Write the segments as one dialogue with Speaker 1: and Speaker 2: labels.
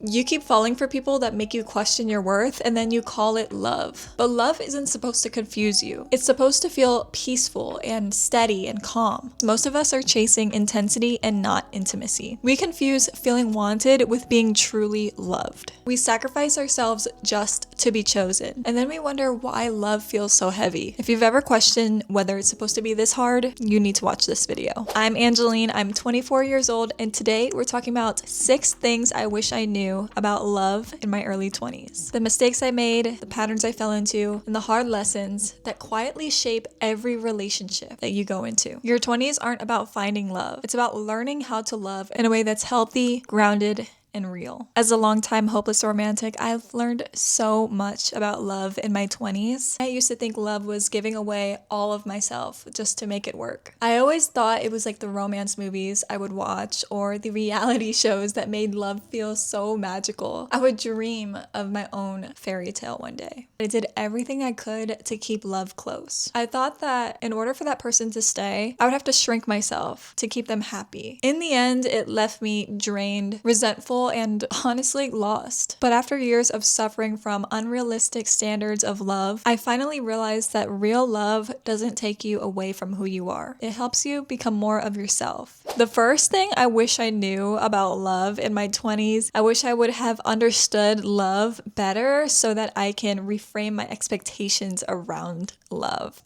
Speaker 1: You keep falling for people that make you question your worth, and then you call it love. But love isn't supposed to confuse you. It's supposed to feel peaceful and steady and calm. Most of us are chasing intensity and not intimacy. We confuse feeling wanted with being truly loved. We sacrifice ourselves just to be chosen. And then we wonder why love feels so heavy. If you've ever questioned whether it's supposed to be this hard, you need to watch this video. I'm Angelene, I'm 24 years old, and today we're talking about 6 things I wish I knew about love in my early 20s. The mistakes I made, the patterns I fell into, and the hard lessons that quietly shape every relationship that you go into. Your 20s aren't about finding love. It's about learning how to love in a way that's healthy, grounded, and real. As a longtime hopeless romantic, I've learned so much about love in my 20s. I used to think love was giving away all of myself just to make it work. I always thought it was like the romance movies I would watch or the reality shows that made love feel so magical. I would dream of my own fairy tale one day. I did everything I could to keep love close. I thought that in order for that person to stay, I would have to shrink myself to keep them happy. In the end, it left me drained, resentful, and honestly lost. But after years of suffering from unrealistic standards of love, I finally realized that real love doesn't take you away from who you are. It helps you become more of yourself. The first thing I wish I knew about love in my 20s, I wish I would have understood love better so that I can reframe my expectations around love.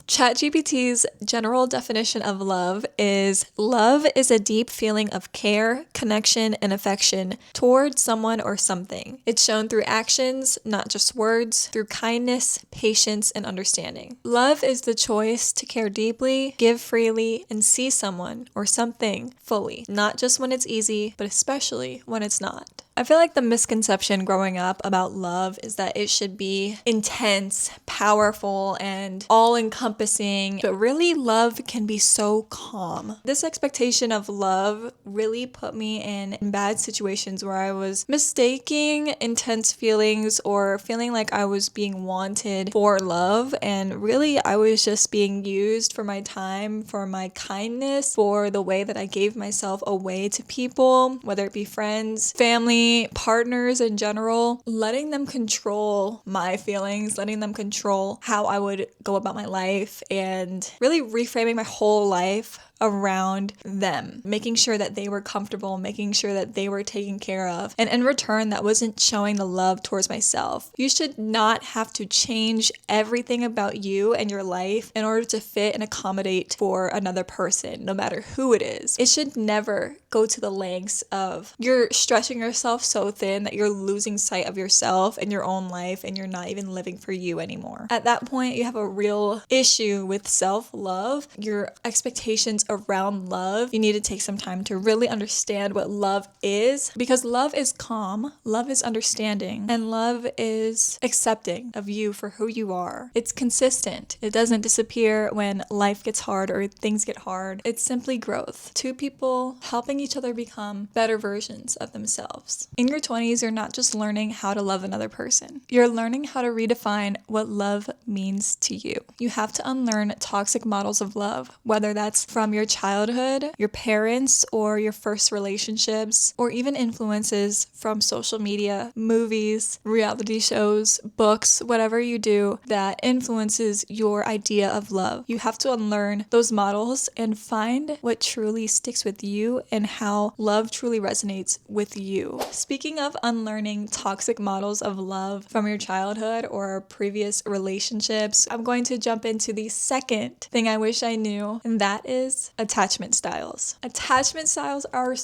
Speaker 1: ChatGPT's general definition of love is a deep feeling of care, connection, and affection toward someone or something. It's shown through actions, not just words, through kindness, patience, and understanding. Love is the choice to care deeply, give freely, and see someone or something fully, not just when it's easy, but especially when it's not. I feel like the misconception growing up about love is that it should be intense, powerful, and all-encompassing, but really love can be so calm. This expectation of love really put me in bad situations where I was mistaking intense feelings or feeling like I was being wanted for love, and really I was just being used for my time, for my kindness, for the way that I gave myself away to people, whether it be friends, family, partners in general, letting them control my feelings, letting them control how I would go about my life, and really reframing my whole life around them, making sure that they were comfortable, making sure that they were taken care of. And in return, that wasn't showing the love towards myself. You should not have to change everything about you and your life in order to fit and accommodate for another person, no matter who it is. It should never go to the lengths of you're stretching yourself so thin that you're losing sight of yourself and your own life and you're not even living for you anymore. At that point, you have a real issue with self-love, your expectations around love. You need to take some time to really understand what love is, because love is calm, love is understanding, and love is accepting of you for who you are. It's consistent. It doesn't disappear when life gets hard or things get hard. It's simply growth. Two people helping each other become better versions of themselves. In your 20s, you're not just learning how to love another person. You're learning how to redefine what love means to you. You have to unlearn toxic models of love, whether that's from your childhood, your parents, or your first relationships, or even influences from social media, movies, reality shows, books, whatever you do that influences your idea of love. You have to unlearn those models and find what truly sticks with you and how love truly resonates with you. Speaking of unlearning toxic models of love from your childhood or previous relationships, I'm going to jump into the second thing I wish I knew, and that is attachment styles. Attachment styles are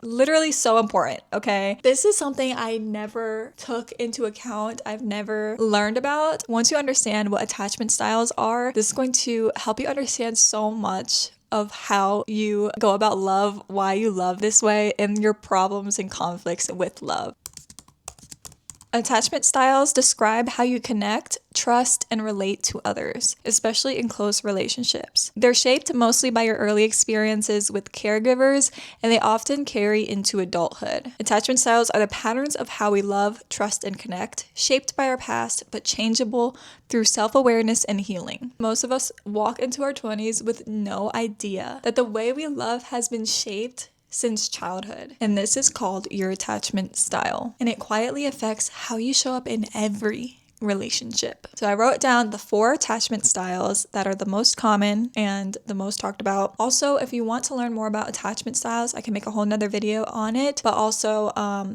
Speaker 1: literally so important, okay? This is something I never took into account. I've never learned about. Once you understand what attachment styles are, this is going to help you understand so much of how you go about love, why you love this way, and your problems and conflicts with love. Attachment styles describe how you connect, trust, and relate to others, especially in close relationships. They're shaped mostly by your early experiences with caregivers, and they often carry into adulthood. Attachment styles are the patterns of how we love, trust, and connect, shaped by our past, but changeable through self-awareness and healing. Most of us walk into our 20s with no idea that the way we love has been shaped since childhood. And this is called your attachment style. And it quietly affects how you show up in every relationship. So I wrote down the 4 attachment styles that are the most common and the most talked about. Also, if you want to learn more about attachment styles, I can make a whole nother video on it. But also,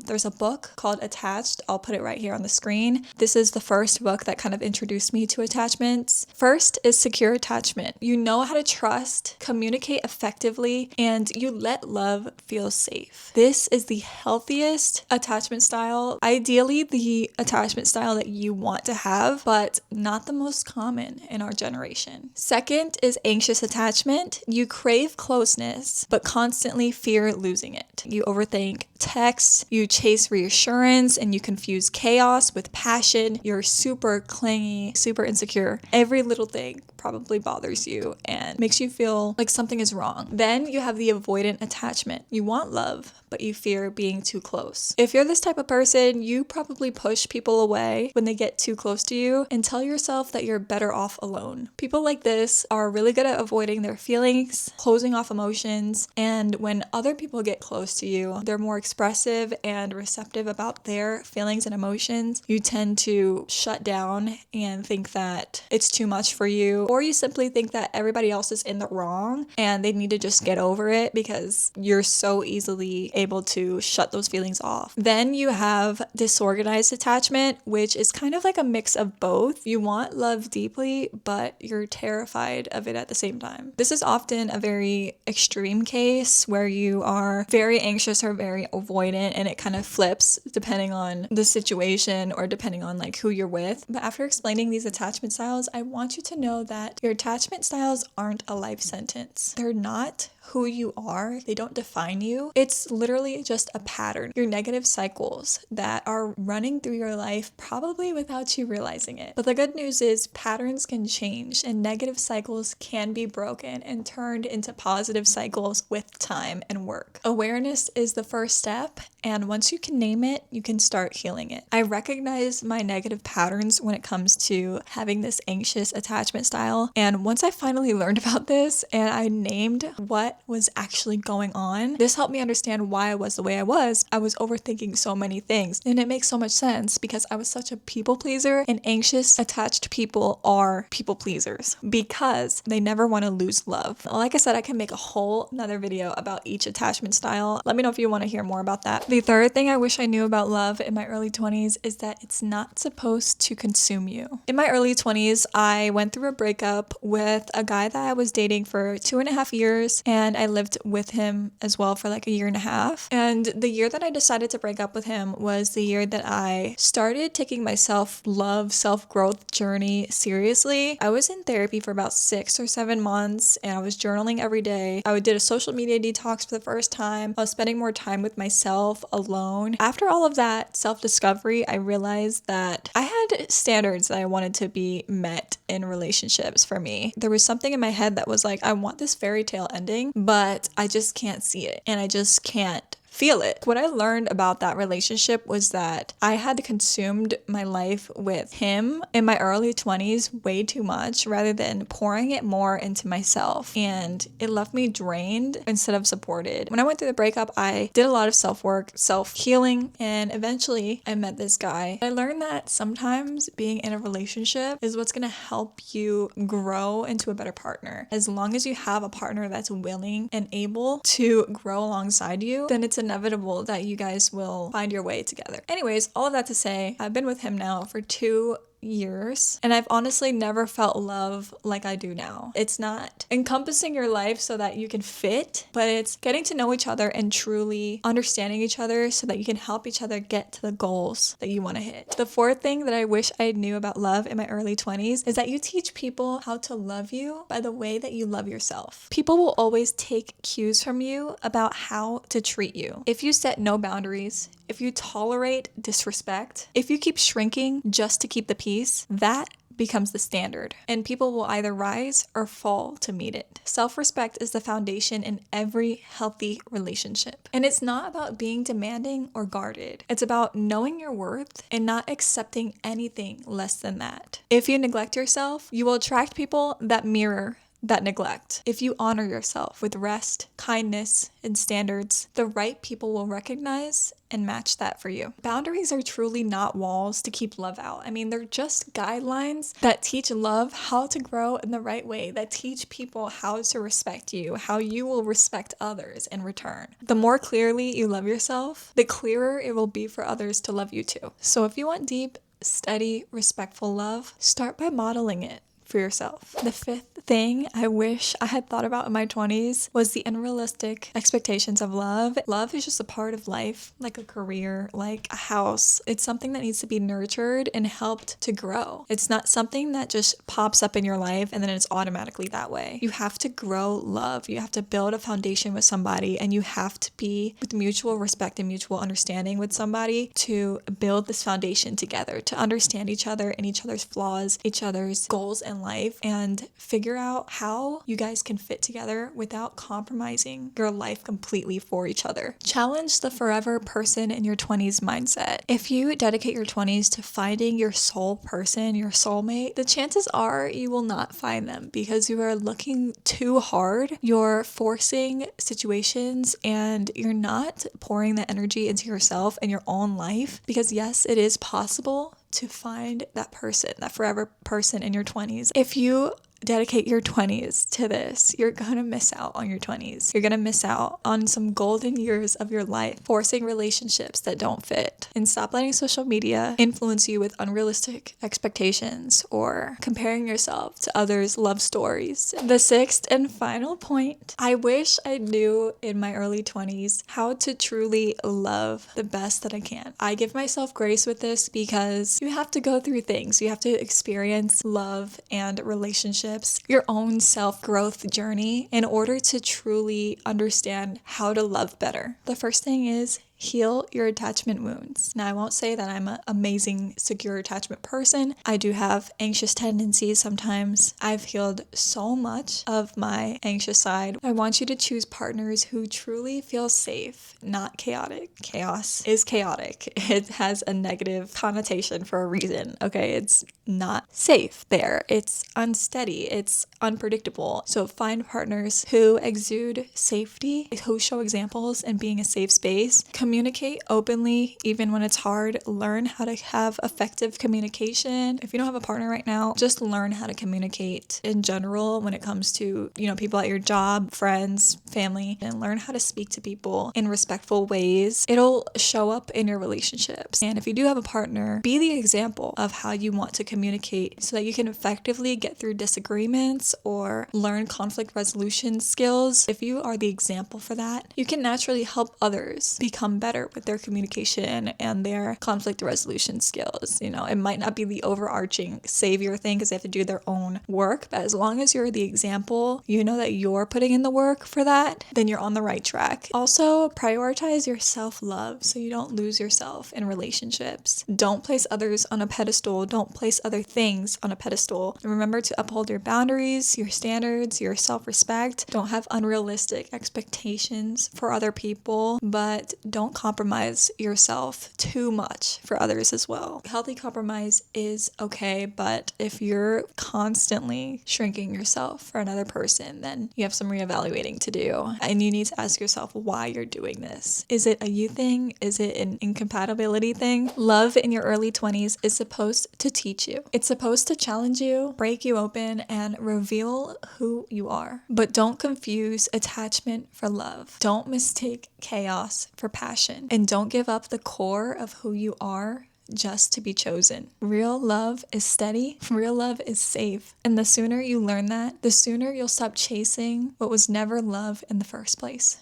Speaker 1: there's a book called Attached. I'll put it right here on the screen. This is the first book that kind of introduced me to attachments. First is secure attachment. You know how to trust, communicate effectively, and you let love feel safe. This is the healthiest attachment style. Ideally, the attachment style that you want to have, but not the most common in our generation. Second is anxious attachment. You crave closeness, but constantly fear losing it. You overthink texts, you chase reassurance, and you confuse chaos with passion. You're super clingy, super insecure. Every little thing probably bothers you and makes you feel like something is wrong. Then you have the avoidant attachment. You want love, but you fear being too close. If you're this type of person, you probably push people away when they get too close to you and tell yourself that you're better off alone. People like this are really good at avoiding their feelings, closing off emotions, and when other people get close to you, they're more expressive and receptive about their feelings and emotions. You tend to shut down and think that it's too much for you, or you simply think that everybody else is in the wrong and they need to just get over it because you're so easily able to shut those feelings off. Then you have disorganized attachment, which is kind of like a mix of both. You want love deeply, but you're terrified of it at the same time. This is often a very extreme case where you are very anxious or very avoidant, and it kind of flips depending on the situation or depending on like who you're with. But after explaining these attachment styles, I want you to know that your attachment styles aren't a life sentence. They're not who you are. They don't define you. It's literally just a pattern. Your negative cycles that are running through your life probably without you realizing it. But the good news is patterns can change and negative cycles can be broken and turned into positive cycles with time and work. Awareness is the first step, and once you can name it, you can start healing it. I recognize my negative patterns when it comes to having this anxious attachment style, and once I finally learned about this and I named what was actually going on, this helped me understand why I was the way I was. I was overthinking so many things, and it makes so much sense because I was such a people pleaser, and anxious attached people are people pleasers because they never want to lose love. Like I said, I can make a whole another video about each attachment style. Let me know if you want to hear more about that. The third thing I wish I knew about love in my early 20s is that it's not supposed to consume you. In my early 20s, I went through a breakup with a guy that I was dating for 2.5 years, and I lived with him as well for like a year and a half. And the year that I decided to break up with him was the year that I started taking my self-love, self-growth journey seriously. I was in therapy for about 6 or 7 months, and I was journaling every day. I did a social media detox for the first time. I was spending more time with myself alone. After all of that self-discovery, I realized that I had standards that I wanted to be met in relationships for me. There was something in my head that was like, I want this fairy tale ending, but I just can't see it, and I just can't feel it. What I learned about that relationship was that I had consumed my life with him in my early 20s way too much rather than pouring it more into myself, and it left me drained instead of supported. When I went through the breakup, I did a lot of self-work, self-healing, and eventually I met this guy. I learned that sometimes being in a relationship is what's gonna help you grow into a better partner. As long as you have a partner that's willing and able to grow alongside you, then it's inevitable that you guys will find your way together. Anyways, all of that to say, I've been with him now for 2 years, and I've honestly never felt love like I do now. It's not encompassing your life so that you can fit, but it's getting to know each other and truly understanding each other so that you can help each other get to the goals that you want to hit. The fourth thing that I wish I knew about love in my early 20s is that you teach people how to love you by the way that you love yourself. People will always take cues from you about how to treat you. If you set no boundaries, if you tolerate disrespect, if you keep shrinking just to keep the peace, that becomes the standard, and people will either rise or fall to meet it. Self-respect is the foundation in every healthy relationship. And it's not about being demanding or guarded. It's about knowing your worth and not accepting anything less than that. If you neglect yourself, you will attract people that mirror that neglect. If you honor yourself with rest, kindness, and standards, the right people will recognize and match that for you. Boundaries are truly not walls to keep love out. I mean, they're just guidelines that teach love how to grow in the right way, that teach people how to respect you, how you will respect others in return. The more clearly you love yourself, the clearer it will be for others to love you too. So if you want deep, steady, respectful love, start by modeling it for yourself. The fifth thing I wish I had thought about in my 20s was the unrealistic expectations of love. Love is just a part of life, like a career, like a house. It's something that needs to be nurtured and helped to grow. It's not something that just pops up in your life and then it's automatically that way. You have to grow love. You have to build a foundation with somebody, and you have to be with mutual respect and mutual understanding with somebody to build this foundation together, to understand each other and each other's flaws, each other's goals in life, and figure out how you guys can fit together without compromising your life completely for each other. Challenge the forever person in your 20s mindset. If you dedicate your 20s to finding your soul person, your soulmate, the chances are you will not find them because you are looking too hard. You're forcing situations and you're not pouring that energy into yourself and your own life, because yes, it is possible to find that person, that forever person in your 20s. If you dedicate your 20s to this, you're gonna miss out on your 20s. You're gonna miss out on some golden years of your life forcing relationships that don't fit. And stop letting social media influence you with unrealistic expectations or comparing yourself to others' love stories. The sixth and final point, I wish I knew in my early 20s how to truly love the best that I can. I give myself grace with this because you have to go through things. You have to experience love and relationships, your own self-growth journey, in order to truly understand how to love better. The first thing is heal your attachment wounds. Now, I won't say that I'm an amazing, secure attachment person. I do have anxious tendencies sometimes. I've healed so much of my anxious side. I want you to choose partners who truly feel safe, not chaotic. Chaos is chaotic. It has a negative connotation for a reason, okay? It's not safe there. It's unsteady. It's unpredictable. So find partners who exude safety, who show examples in being a safe space. Communicate openly, even when it's hard. Learn how to have effective communication. If you don't have a partner right now, just learn how to communicate in general when it comes to, people at your job, friends, family, and learn how to speak to people in respectful ways. It'll show up in your relationships. And if you do have a partner, be the example of how you want to communicate so that you can effectively get through disagreements or learn conflict resolution skills. If you are the example for that, you can naturally help others become better with their communication and their conflict resolution skills. It might not be the overarching savior thing because they have to do their own work, but as long as you're the example, you know that you're putting in the work for that, then you're on the right track. Also, prioritize your self-love so you don't lose yourself in relationships. Don't place others on a pedestal. Don't place other things on a pedestal. And remember to uphold your boundaries, your standards, your self-respect. Don't have unrealistic expectations for other people, but don't compromise yourself too much for others as well. Healthy compromise is okay, but if you're constantly shrinking yourself for another person, then you have some reevaluating to do. And you need to ask yourself why you're doing this. Is it a you thing? Is it an incompatibility thing? Love in your early 20s is supposed to teach you. It's supposed to challenge you, break you open, and reveal who you are. But don't confuse attachment for love. Don't mistake chaos for passion. And don't give up the core of who you are just to be chosen. Real love is steady. Real love is safe. And the sooner you learn that, the sooner you'll stop chasing what was never love in the first place.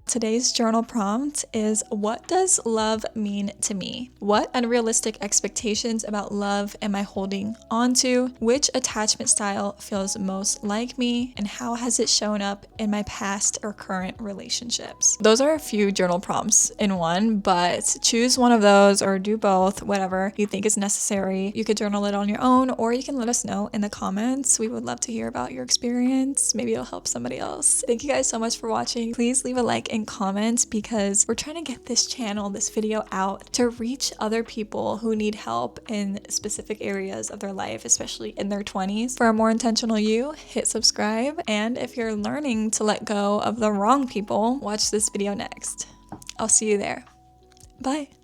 Speaker 1: Today's journal prompt is, what does love mean to me? What unrealistic expectations about love am I holding onto? Which attachment style feels most like me? And how has it shown up in my past or current relationships? Those are a few journal prompts in one, but choose one of those or do both, whatever you think is necessary. You could journal it on your own, or you can let us know in the comments. We would love to hear about your experience. Maybe it'll help somebody else. Thank you guys so much for watching. Please leave a like and in comments because we're trying to get this channel, this video out to reach other people who need help in specific areas of their life, especially in their 20s. For a more intentional you, hit subscribe. And if you're learning to let go of the wrong people, watch this video next. I'll see you there. Bye.